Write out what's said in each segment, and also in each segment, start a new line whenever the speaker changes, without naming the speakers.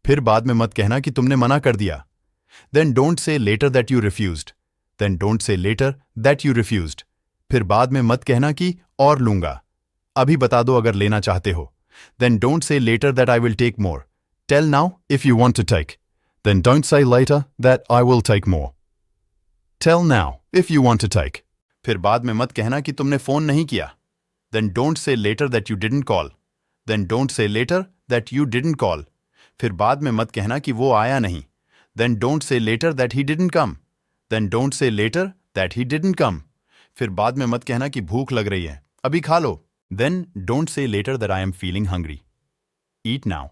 फिर बाद में मत कहना कि तुमने मना कर दिया. Then don't say later that you refused. Then don't say later that you refused. फिर बाद में मत कहना कि और लूंगा. अभी बता दो अगर लेना चाहते हो. Then don't say later that I will take more. Tell now if you want to take. Then don't say later that I will take more. Tell now if you want to take. फिर बाद में मत कहना कि तुमने phone नहीं किया. Then don't say later that you didn't call. Then don't say later that you didn't call. फिर बाद में मत कहना कि वो आया नहीं. Then don't say later that he didn't come. Then don't say later that he didn't come. फिर बाद में मत कहना कि भूख लग रही है, अभी खा लो. Then don't say later that I am feeling hungry. Eat now.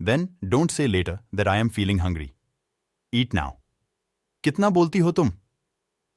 Then don't say later that I am feeling hungry. Eat now. कितना बोलती हो तुम?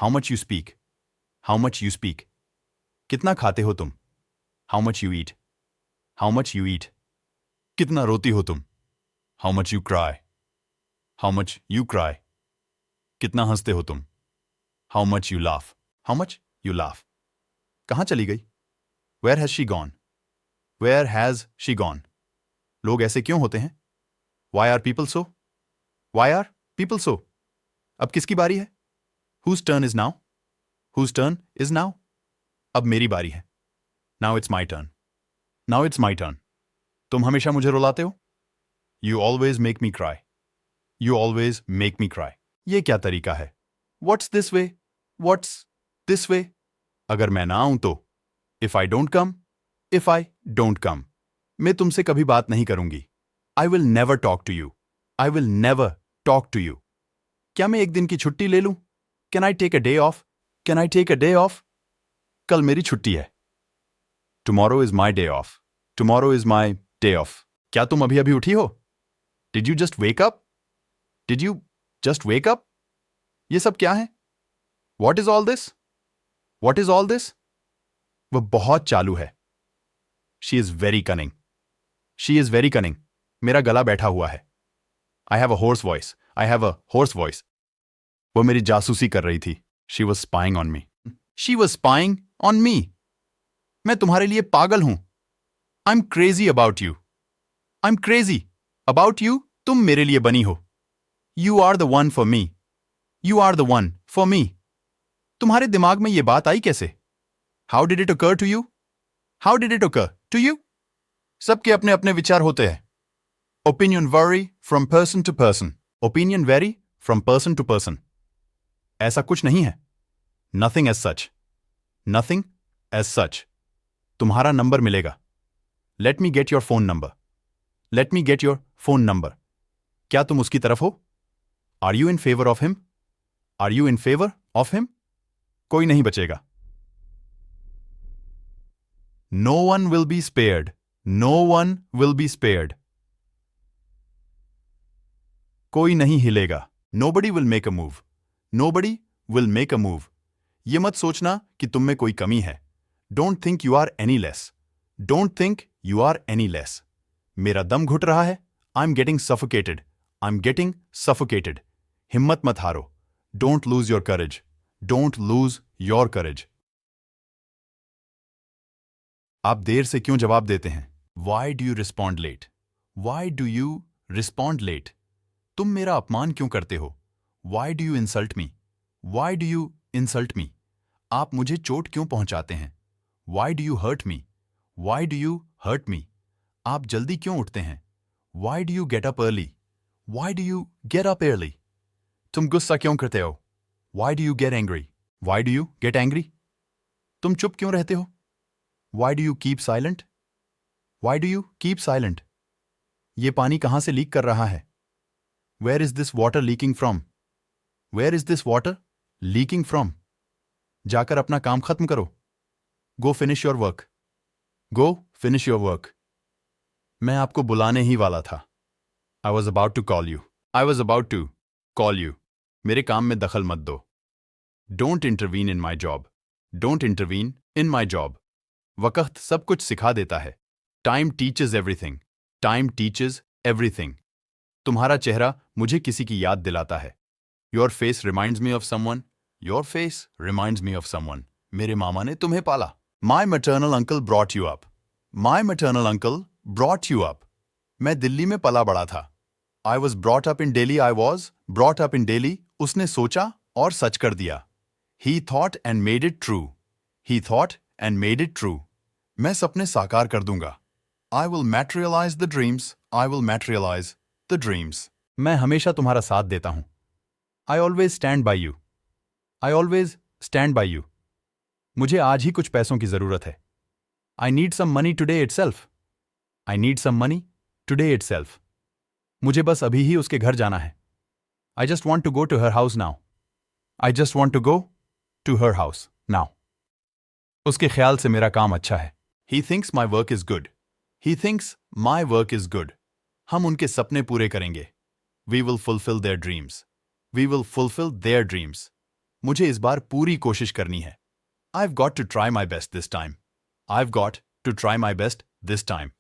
How much you speak. How much you speak. कितना खाते हो तुम? How much you eat. How much you eat. कितना रोती हो तुम? How much you cry. How much you cry. कितना हंसते हो तुम? How much you laugh. How much you laugh. कहाँ चली गई? Where has she gone? Where has she gone? लोग ऐसे क्यों होते हैं? Why are people so? Why are people so? अब किसकी बारी है? Whose turn is now? Whose turn is now? अब मेरी बारी है. Now it's my turn. Now it's my turn. तुम हमेशा मुझे रुलाते हो? You always make me cry. You always make me cry. ये क्या तरीका है? What's this way? What's this way? अगर मैं ना आऊं तो? If I don't come? If I don't come. मैं तुमसे कभी बात नहीं करूंगी. I will never talk to you. I will never talk to you. क्या मैं एक दिन की छुट्टी ले लूं? Can I take a day off? Can I take a day off? कल मेरी छुट्टी है. Tomorrow is my day off. Tomorrow is my day off. क्या तुम अभी अभी उठी हो? Did you just wake up? Did you just wake up? ये सब क्या है? What is all this? What is all this? वह बहुत चालू है. She is very cunning. She is very cunning. मेरा गला बैठा हुआ है. I have a hoarse voice. I have a hoarse voice. वो मेरी जासूसी कर रही थी. She was spying on me. She was spying on me. मैं तुम्हारे लिए पागल हूं. I'm crazy about you. I'm crazy about you. तुम मेरे लिए बनी हो. You are the one for me. You are the one for me. तुम्हारे दिमाग में ये बात आई कैसे? How did it occur to you? How did it occur to you? सबके अपने अपने विचार होते हैं. Opinion vary from person to person. Opinion vary from person to person. ऐसा कुछ नहीं है. Nothing as such. Nothing as such. तुम्हारा नंबर मिलेगा. Let me get your phone number. Let me get your phone number. क्या तुम उसकी तरफ हो? Are you in favor of him? Are you in favor of him? कोई नहीं बचेगा. No one will be spared. No one will be spared. कोई नहीं हिलेगा. Nobody will make a move. Nobody will make a move. ये मत सोचना कि तुम में कोई कमी है. Don't think you are any less. Don't think you are any less. मेरा दम घुट रहा है. I'm getting suffocated. I'm getting suffocated. हिम्मत मत हारो. Don't lose your courage. Don't lose your courage. आप देर से क्यों जवाब देते हैं? Why do you respond late? Why do you respond late? तुम मेरा अपमान क्यों करते हो? Why do you insult me? Why do you insult me? आप मुझे चोट क्यों पहुंचाते हैं? Why do you hurt me? Why do you hurt me? आप जल्दी क्यों उठते हैं? Why do you get up early? Why do you get up early? तुम गुस्सा क्यों करते हो? Why do you get angry? Why do you get angry? तुम चुप क्यों रहते हो? Why do you keep silent? Why do you keep silent? ये पानी कहाँ से लीक कर रहा है? Where is this water leaking from? Where is this water leaking from? जाकर अपना काम खत्म करो. Go finish your work. Go finish your work. मैं आपको बुलाने ही वाला था. I was about to call you. I was about to call you. मेरे काम में दखल मत दो. Don't intervene in my job. Don't intervene in my job. वक्त सब कुछ सिखा देता है. Time teaches everything. Time teaches everything. तुम्हारा चेहरा मुझे किसी की याद दिलाता है. Your face reminds me of someone. Your face reminds me of someone. मेरे मामा ने तुम्हें पाला. My maternal uncle brought you up. My maternal uncle brought you up. मैं दिल्ली में पला बड़ा था. I was brought up in Delhi. I was brought up in Delhi. उसने सोचा और सच कर दिया. He thought and made it true. He thought and made it true. मैं सपने साकार कर दूंगा. I will materialize the dreams. I will materialize the dreams. मैं हमेशा तुम्हारा साथ देता हूं. I always stand by you. I always stand by you. मुझे आज ही कुछ पैसों की जरूरत है. I need some money today itself. I need some money today itself. मुझे बस अभी ही उसके घर जाना है. I just want to go to her house now. I just want to go to her house now. उसके ख्याल से मेरा काम अच्छा है. He thinks my work is good. He thinks my work is good. हम उनके सपने पूरे करेंगे. We will fulfill their dreams. We will fulfill their dreams. मुझे इस बार पूरी कोशिश करनी है. I've got to try my best this time. I've got to try my best this time.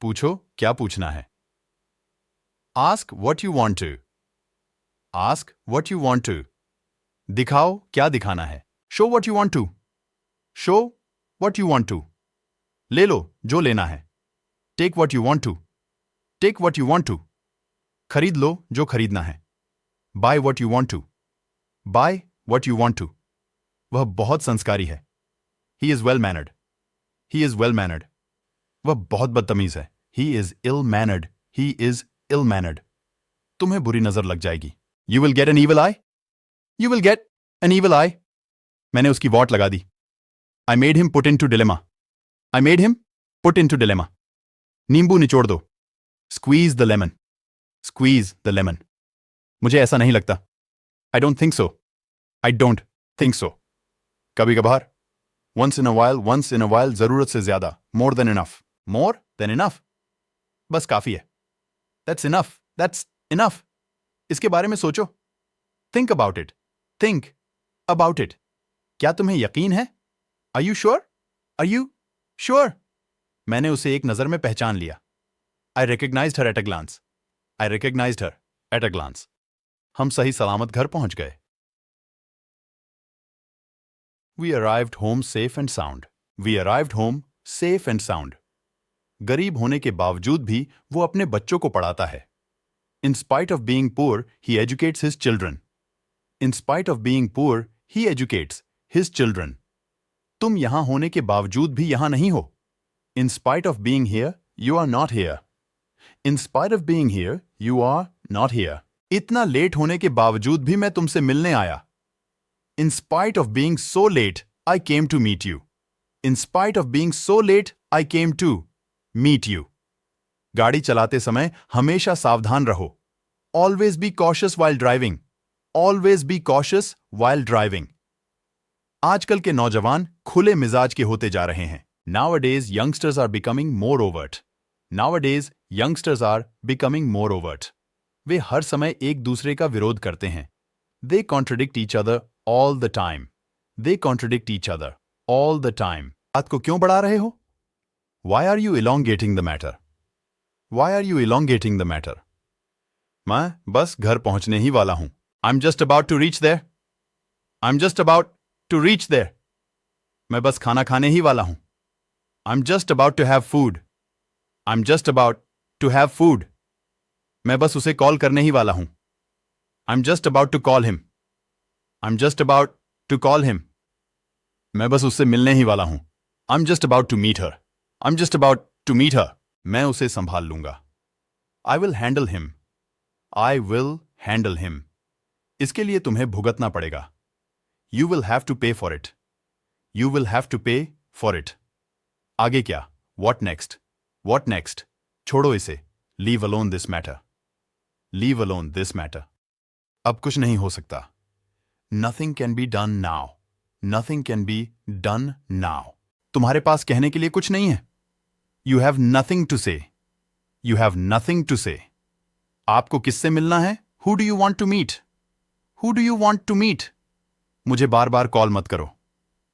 पूछो क्या पूछना है. Ask what you want to. Ask what you want to. दिखाओ क्या दिखाना है. Show what you want to. Show what you want to. ले लो जो लेना है. Take what you want to. Take what you want to. खरीद लो जो खरीदना है. Buy what you want to. Buy what you want to. वह बहुत संस्कारी है. He is well mannered. He is well mannered. वह बहुत बदतमीज है. He is ill mannered. He is ill mannered. तुम्हें बुरी नजर लग जाएगी. You will get an evil eye. You will get an evil eye. मैंने उसकी वॉट लगा दी. I made him put into dilemma. I made him put into dilemma. नींबू निचोड़ दो. Squeeze the lemon. Squeeze the lemon. मुझे ऐसा नहीं लगता. I don't think so. I don't think so. कभी कभार. Once in a while, जरूरत से ज्यादा. More than enough. More than enough. बस काफी है. That's enough. That's enough. इसके बारे में सोचो. Think about it. Think about it. क्या तुम्हें यकीन है? Are you sure? Are you sure? मैंने उसे एक नजर में पहचान लिया. I recognized her at a glance. I recognized her at a glance. हम सही सलामत घर पहुंच गए. We arrived home safe and sound. We arrived home safe and sound. गरीब होने के बावजूद भी वो अपने बच्चों को पढ़ाता है. In spite of being poor, he educates his children. In spite of being poor, he educates his children. तुम यहां होने के बावजूद भी यहां नहीं हो. In spite of being here, you are not here. In spite of being here, you are not here. इतना लेट होने के बावजूद भी मैं तुमसे मिलने आया. In spite of being so late, I came to meet you. In spite of being so late, I came to meet you. गाड़ी चलाते समय हमेशा सावधान रहो. Always be cautious while driving. Always be cautious while driving. आजकल के नौजवान खुले मिजाज के होते जा रहे हैं. Nowadays, youngsters are becoming more overt. Nowadays, youngsters are becoming more overt. वे हर समय एक दूसरे का विरोध करते हैं. They contradict each other all the time. They contradict each other all the time. बात को क्यों बढ़ा रहे हो? Why are you elongating the matter? Why are you elongating the matter? मैं बस घर पहुंचने ही वाला हूं. I'm just about to reach there. I'm just about to reach there. मैं बस खाना खाने ही वाला हूं. I'm just about to have food. I'm just about to have food. मैं बस उसे कॉल करने ही वाला हूं. I'm just about to call him. I'm just about to call him. मैं बस उससे मिलने ही वाला हूं. I'm just about to meet her. I'm just about to meet her. मैं उसे संभाल लूंगा. I will handle him. I will handle him. इसके लिए तुम्हें भुगतना पड़ेगा. You will have to pay for it. You will have to pay for it. आगे क्या? What next? What next? छोड़ो इसे. Leave alone this matter. Leave alone this matter. अब कुछ नहीं हो सकता. Nothing can be done now. Nothing can be done now. तुम्हारे पास कहने के लिए कुछ नहीं है. You have nothing to say. You have nothing to say. आपको किससे मिलना है? Who do you want to meet? Who do you want to meet? मुझे बार बार कॉल मत करो.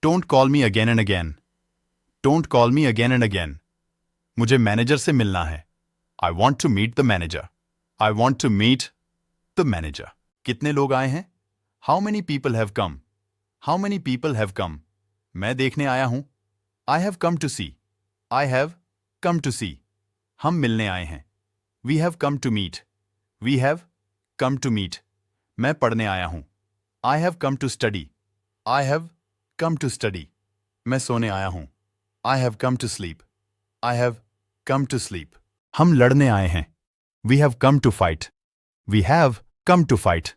Don't call me again and again. Don't call me again and again. मुझे manager से मिलना है. I want to meet the manager. I want to meet the manager. कितने लोग आए हैं? How many people have come? How many people have come? मैं देखने आया हूं. I have come to see. I have come to see. हम मिलने आए हैं. We have come to meet. We have come to meet, मैं पढ़ने आया हूं। I have come to study, I have come to study, मैं सोने आया हूं। I have come to sleep, I have come to sleep, हम लड़ने आए हैं। We have come to fight, we have come to fight,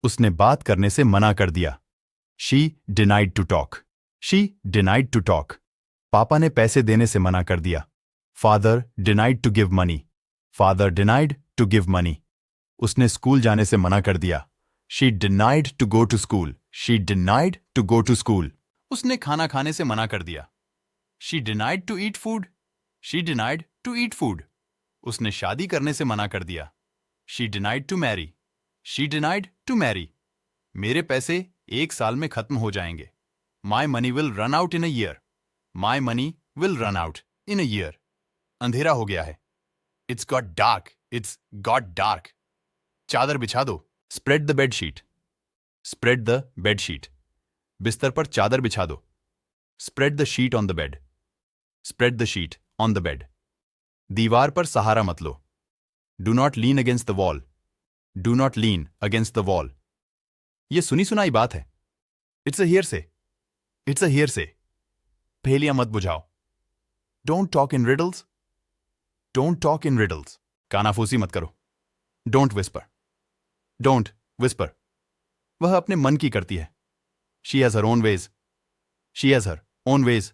उसने बात करने से मना कर दिया। She denied to talk, she denied to talk, पापा ने पैसे देने से मना कर दिया। Father denied to give money, father denied to give money, उसने स्कूल जाने से मना कर दिया। She denied to go to school, she denied to go to school, उसने खाना खाने से मना कर दिया। She denied to eat food, she denied to eat food, उसने शादी करने से मना कर दिया। She denied to marry, she denied to marry, मेरे पैसे 1 साल में खत्म हो जाएंगे। My money will run out in a year, my money will run out in a year, अंधेरा हो गया है। It's got dark, it's got dark, चादर बिछा दो। Spread the bedsheet, spread the bedsheet, बिस्तर पर चादर बिछा दो। Spread the sheet on the bed, spread the sheet on the bed, दीवार पर सहारा मत लो। Do not lean against the wall, do not lean against the wall, यह सुनी सुनाई बात है। It's a hearsay, it's a hearsay, पहेलियां मत बुझाओ। Don't talk in riddles, don't talk in riddles, कानाफूसी मत करो। डोंट विस्पर, डोंट विस्पर, वह अपने मन की करती है। She has her own ways, she has her own ways,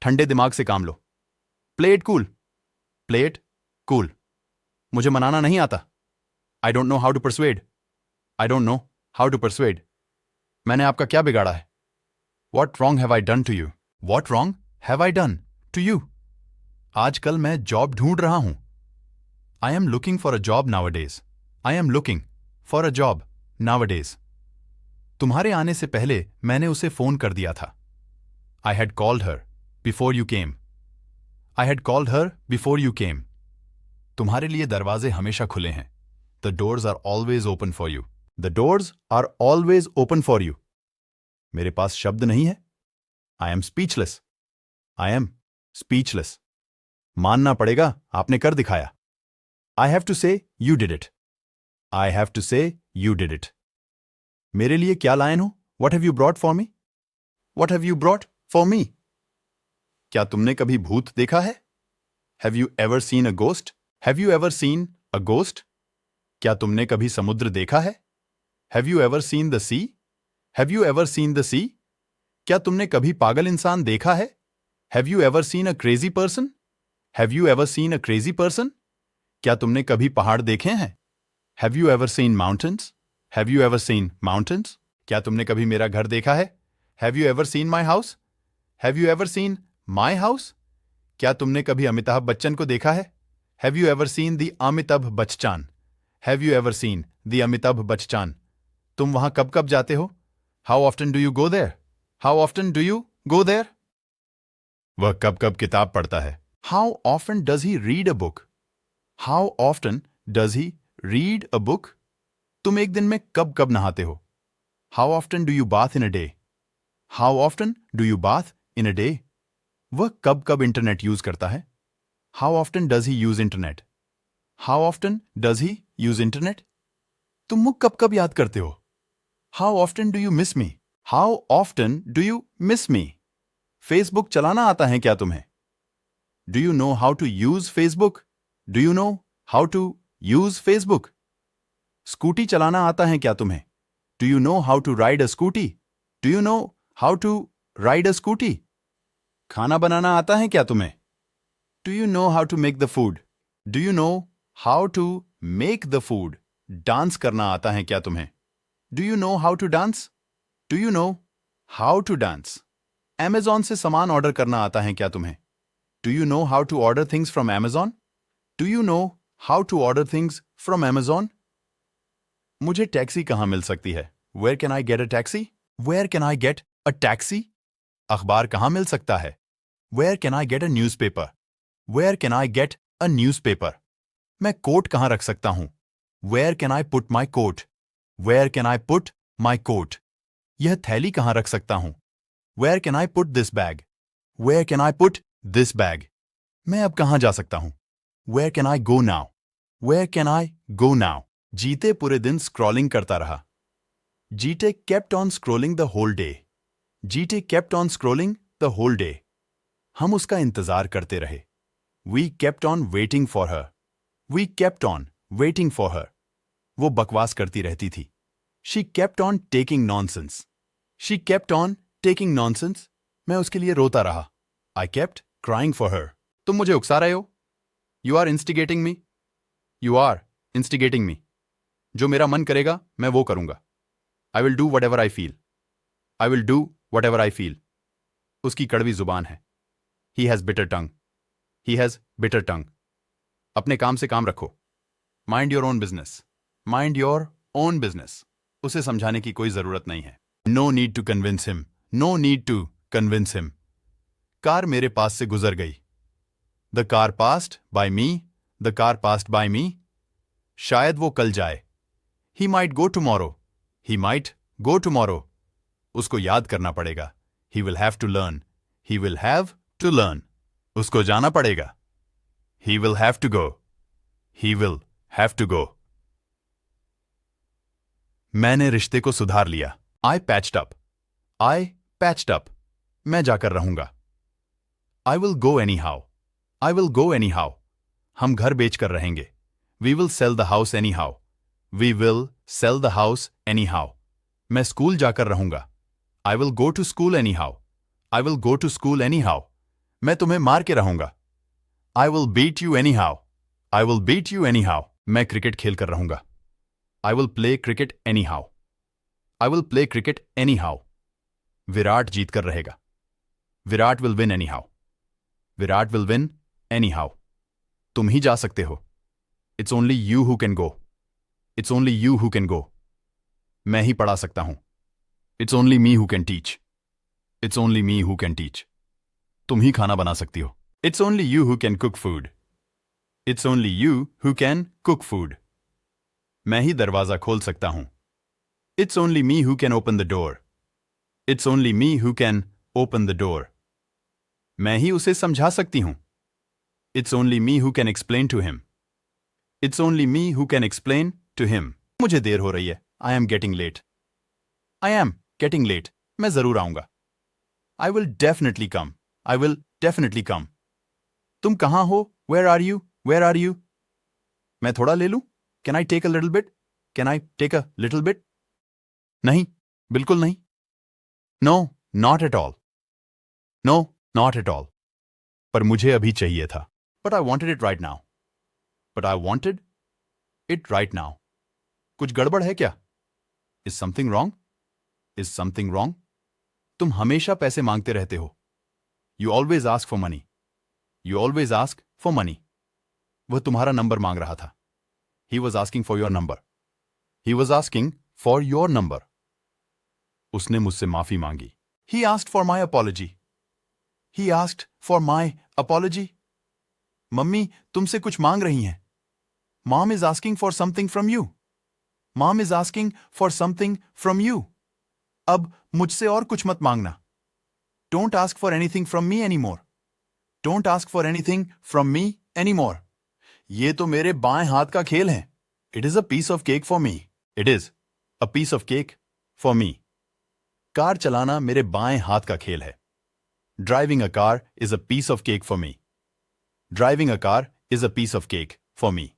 ठंडे दिमाग से काम लो। Play it cool, play it cool, मुझे मनाना नहीं आता। I don't know how to persuade, I don't know how to persuade, मैंने आपका क्या बिगाड़ा है। What wrong have I done to you, what wrong have I done to you, आजकल मैं जॉब ढूंढ रहा हूं। I am looking for a job nowadays, I am looking for a job nowadays, तुम्हारे आने से पहले मैंने उसे फोन कर दिया था। I had called her before you came, I had called her before you came, तुम्हारे लिए दरवाजे हमेशा खुले हैं। The doors are always open for you, the doors are always open for you, मेरे पास शब्द नहीं है। I am speechless, I am speechless, मानना पड़ेगा आपने कर दिखाया। I have to say you did it, I have to say you did it, मेरे लिए क्या लाए हो। What have you brought for me, what have you brought for me, क्या तुमने कभी भूत देखा है। Have you ever seen a ghost, have you ever seen a ghost, क्या तुमने कभी समुद्र देखा है। Have you ever seen the sea, have you ever seen the sea, क्या तुमने कभी पागल इंसान देखा है। Have you ever seen a crazy person, have you ever seen a crazy person, क्या तुमने कभी पहाड़ देखे हैं। Have you ever scene mountains, have you ever scene mountains, क्या तुमने कभी मेरा घर देखा है। Have you ever seen my house, have you ever seen my house, क्या तुमने कभी अमिताभ बच्चन को देखा है। Have you ever seen the Amitabh Bachchan, have you ever seen the Amitabh Bachchan, तुम वहां कब कब जाते हो। How often do you go there, how often do you go there, वह कब कब किताब पढ़ता है। How often does he read a book, how often does he read a book, तुम एक दिन में कब कब नहाते हो। How often do you bath in a day, how often do you bath in a day, वह कब कब इंटरनेट यूज करता है। How often does he use internet, how often does he use internet, तुम मुझ कब कब याद करते हो। How often do you miss me, how often do you miss me, Facebook चलाना आता है क्या तुम्हें। Do you know how to use Facebook, do you know how to use Facebook, scooty चलाना आता है क्या तुम्हें। Do you know how to ride a scooty, do you know how to ride a scooty, खाना बनाना आता है क्या तुम्हें। Do you know how to make the food, do you know how to make the food, dance करना आता है क्या तुम्हें। Do you know how to dance, do you know how to dance, Amazon से सामान ऑर्डर करना आता है क्या तुम्हें। Do you know how to order things from Amazon, do you know how to order things from Amazon, मुझे taxi कहाँ मिल सकती है। Where can I get a taxi, where can I get a taxi, अखबार कहाँ मिल सकता है। Where can I get a newspaper, where can I get a newspaper, मैं कोट कहाँ रख सकता हूं। Where can I put my coat, where can I put my coat, यह थैली कहाँ रख सकता हूं। Where can I put this bag, where can I put this bag, मैं अब कहाँ जा सकता हूं। Where can I go now, Where can I go now? जीते पूरे दिन स्क्रॉलिंग करता रहा. जीते kept on scrolling the whole day. जीते kept on scrolling the whole day. हम उसका इंतजार करते रहे. We kept on waiting for her. We kept on waiting for her. वो बकवास करती रहती थी. She kept on taking nonsense. She kept on taking nonsense. मैं उसके लिए रोता रहा. I kept crying for her. तुम मुझे उकसा रहे हो? You are instigating me. You are instigating me. जो मेरा मन करेगा मैं वो करूंगा. I will do whatever I feel. I will do whatever I feel. उसकी कड़वी जुबान है. He has bitter tongue. He has bitter tongue. अपने काम से काम रखो. Mind your own business. Mind your own business. उसे समझाने की कोई जरूरत नहीं है. No need to convince him. No need to convince him. Car मेरे पास से गुजर गई. The car passed by me. The car passed by me. शायद वो कल जाए. He might go tomorrow. He might go tomorrow. उसको याद करना पड़ेगा. He will have to learn. He will have to learn. उसको जाना पड़ेगा. He will have to go. He will have to go. मैंने रिश्ते को सुधार लिया. I patched up. I patched up. मैं जाकर रहूंगा. I will go anyhow. I will go anyhow. हम घर बेचकर रहेंगे. We will sell the house anyhow. We will sell the house anyhow. मैं स्कूल जाकर रहूंगा. I will go to school anyhow. I will go to school anyhow. मैं तुम्हें मार के रहूंगा. I will beat you anyhow. I will beat you anyhow. मैं cricket खेल कर रहूंगा. I will play cricket anyhow. I will play cricket anyhow. Virat जीत कर रहेगा. Virat will win anyhow. Virat will win anyhow. तुम ही जा सकते हो. It's only you who can go. It's only you who can go. मैं ही पढ़ा सकता हूं. It's only me who can teach. It's only me who can teach. तुम ही खाना बना सकती हो. It's only you who can cook food. It's only you who can cook food. मैं ही दरवाजा खोल सकता हूं. It's only me who can open the door. It's only me who can open the door. मैं ही उसे समझा सकती हूं. It's only me who can explain to him. It's only me who can explain to him. मुझे देर हो रही है. I am getting late. I am getting late. मैं जरूर आऊंगा. I will definitely come. I will definitely come. तुम कहां हो? Where are you? Where are you? मैं थोड़ा ले लूं? Can I take a little bit? Can I take a little bit? नहीं, बिल्कुल नहीं. No, not at all. No, not at all. पर मुझे अभी चाहिए था. But I wanted it right now. But I wanted it right now. कुछ गड़बड़ है क्या? Is something wrong? Is something wrong? तुम हमेशा पैसे मांगते रहते हो. You always ask for money. You always ask for money. वह तुम्हारा नंबर मांग रहा था. He was asking for your number. He was asking for your number. उसने मुझसे माफी मांगी. He asked for my apology. He asked for my apology. Mummy तुमसे कुछ मांग रही हैं. Mom is asking for something from you. Mom is asking for something from you. अब मुझसे और कुछ मत मांगना. Don't ask for anything from me anymore. Don't ask for anything from me anymore. ये तो मेरे बाएं हाथ का खेल है. It is a piece of cake for me. It is a piece of cake for me. Car चलाना मेरे बाएं हाथ का खेल है. Driving a car is a piece of cake for me. Driving a car is a piece of cake for me.